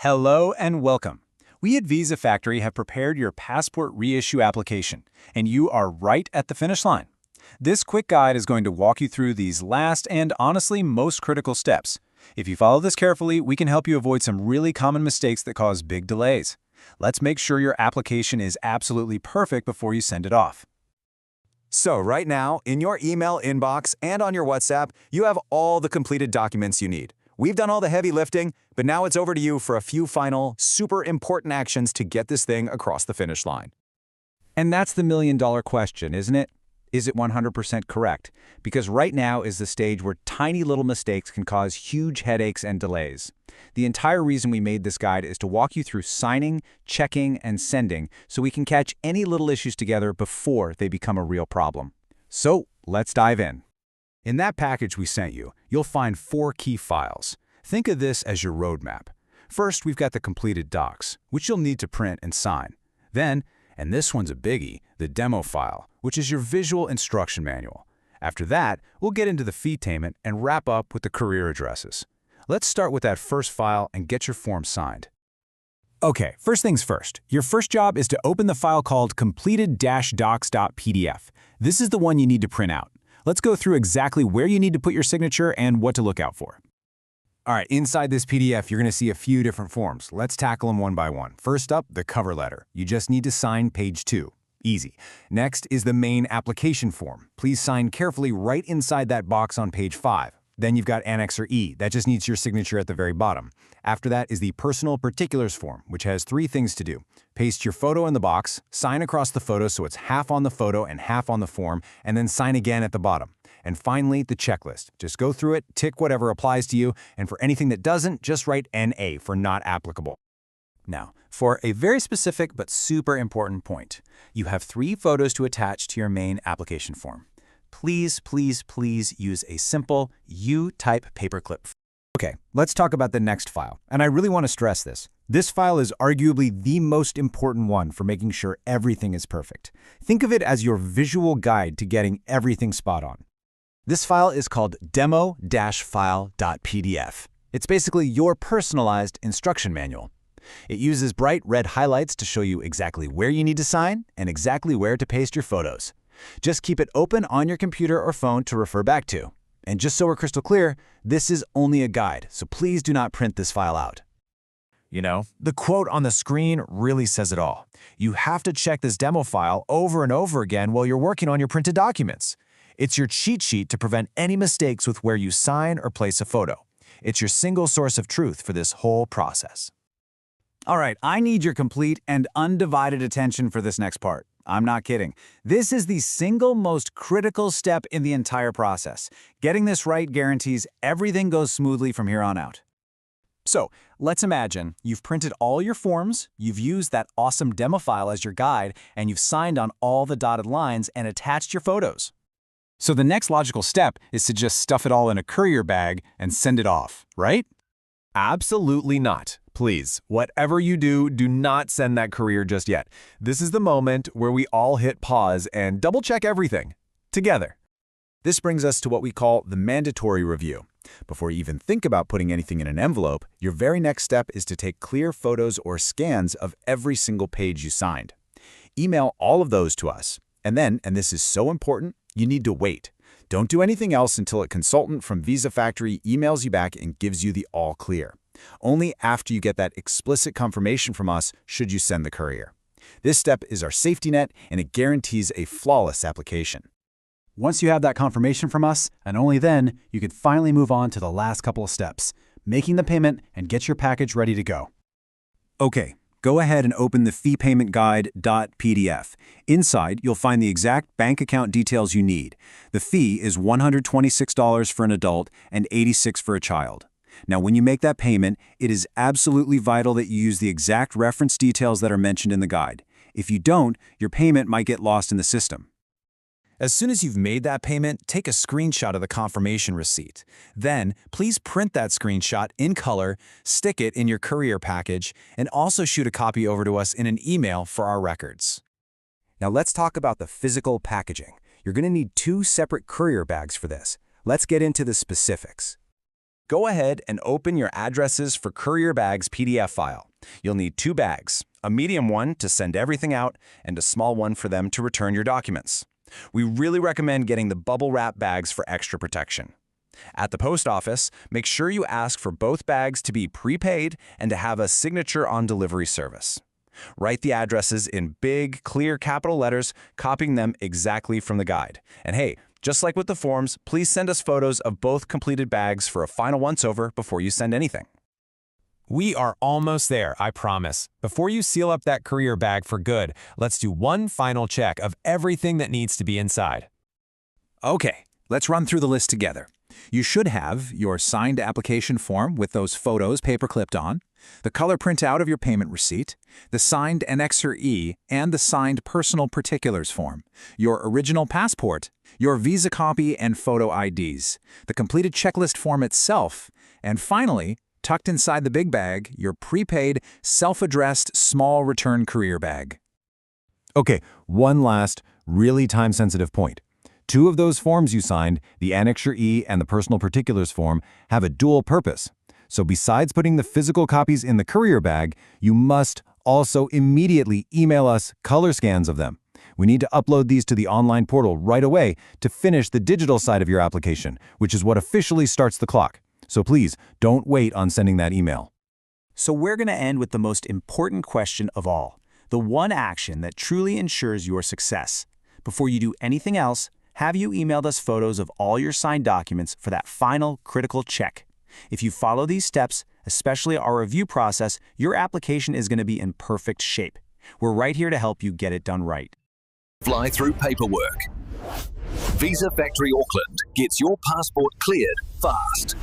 Hello and welcome. We at Visa Factory have prepared your passport reissue application, and you are right at the finish line. This quick guide is going to walk you through these last and honestly most critical steps. If you follow this carefully, we can help you avoid some really common mistakes that cause big delays. Let's make sure your application is absolutely perfect before you send it off. So right now, in your email inbox and on your WhatsApp, you have all the completed documents you need. We've done all the heavy lifting, but now it's over to you for a few final, super important actions to get this thing across the finish line. And that's the million-dollar question, isn't it? Is it 100% correct? Because right now is the stage where tiny little mistakes can cause huge headaches and delays. The entire reason we made this guide is to walk you through signing, checking, and sending so we can catch any little issues together before they become a real problem. So let's dive in. In that package we sent you, you'll find 4 key files. Think of this as your roadmap. First, we've got the completed docs, which you'll need to print and sign. Then, and this one's a biggie, the demo file, which is your visual instruction manual. After that, we'll get into the fee payment and wrap up with the career addresses. Let's start with that first file and get your form signed. Okay, first things first. Your first job is to open the file called completed-docs.pdf. This is the one you need to print out. Let's go through exactly where you need to put your signature and what to look out for. All right, inside this PDF, you're going to see a few different forms. Let's tackle them one by one. First up, the cover letter. You just need to sign page 2. Easy. Next is the main application form. Please sign carefully right inside that box on page 5. Then you've got Annexer E. That just needs your signature at the very bottom. After that is the personal particulars form, which has 3 things to do. Paste your photo in the box, sign across the photo so it's half on the photo and half on the form, and then sign again at the bottom. And finally, the checklist. Just go through it, tick whatever applies to you, and for anything that doesn't, just write NA for not applicable. Now, for a very specific but super important point, you have 3 photos to attach to your main application form. Please, please, please use a simple U-type paperclip. Okay, let's talk about the next file, and I really want to stress this. This file is arguably the most important one for making sure everything is perfect. Think of it as your visual guide to getting everything spot on. This file is called demo-file.pdf. It's basically your personalized instruction manual. It uses bright red highlights to show you exactly where you need to sign and exactly where to paste your photos. Just keep it open on your computer or phone to refer back to. And just so we're crystal clear, this is only a guide, so please do not print this file out. You know, the quote on the screen really says it all. You have to check this demo file over and over again while you're working on your printed documents. It's your cheat sheet to prevent any mistakes with where you sign or place a photo. It's your single source of truth for this whole process. All right, I need your complete and undivided attention for this next part. I'm not kidding. This is the single most critical step in the entire process. Getting this right guarantees everything goes smoothly from here on out. So, let's imagine you've printed all your forms, you've used that awesome demo file as your guide, and you've signed on all the dotted lines and attached your photos. So the next logical step is to just stuff it all in a courier bag and send it off, right? Absolutely not. Please, whatever you do, do not send that courier just yet. This is the moment where we all hit pause and double-check everything together. This brings us to what we call the mandatory review. Before you even think about putting anything in an envelope, your very next step is to take clear photos or scans of every single page you signed. Email all of those to us. And then, and this is so important, you need to wait. Don't do anything else until a consultant from Visa Factory emails you back and gives you the all clear. Only after you get that explicit confirmation from us should you send the courier. This step is our safety net, and it guarantees a flawless application. Once you have that confirmation from us, and only then, you can finally move on to the last couple of steps, making the payment and get your package ready to go. Okay, go ahead and open the feepaymentguide.pdf. Inside, you'll find the exact bank account details you need. The fee is $126 for an adult and $86 for a child. Now, when you make that payment, it is absolutely vital that you use the exact reference details that are mentioned in the guide. If you don't, your payment might get lost in the system. As soon as you've made that payment, take a screenshot of the confirmation receipt. Then, please print that screenshot in color, stick it in your courier package, and also shoot a copy over to us in an email for our records. Now let's talk about the physical packaging. You're going to need 2 separate courier bags for this. Let's get into the specifics. Go ahead and open your addresses for courier bags PDF file. You'll need 2 bags, a medium one to send everything out and a small one for them to return your documents. We really recommend getting the bubble wrap bags for extra protection. At the post office, make sure you ask for both bags to be prepaid and to have a signature on delivery service. Write the addresses in big, clear capital letters, copying them exactly from the guide. And hey, just like with the forms, please send us photos of both completed bags for a final once-over before you send anything. We are almost there, I promise. Before you seal up that courier bag for good, let's do one final check of everything that needs to be inside. Okay, let's run through the list together. You should have your signed application form with those photos paper-clipped on, the color printout of your payment receipt, the signed Annexure E and the signed Personal Particulars form, your original passport, your Visa copy and photo IDs, the completed checklist form itself, and finally, tucked inside the big bag, your prepaid, self-addressed small return courier bag. Okay, one last, really time-sensitive point. 2 of those forms you signed, the Annexure E and the Personal Particulars form, have a dual purpose. So besides putting the physical copies in the courier bag, you must also immediately email us color scans of them. We need to upload these to the online portal right away to finish the digital side of your application, which is what officially starts the clock. So please, don't wait on sending that email. So we're going to end with the most important question of all, the one action that truly ensures your success. Before you do anything else, have you emailed us photos of all your signed documents for that final critical check? If you follow these steps, especially our review process, your application is going to be in perfect shape. We're right here to help you get it done right. Fly through paperwork. Visa Factory Auckland gets your passport cleared fast.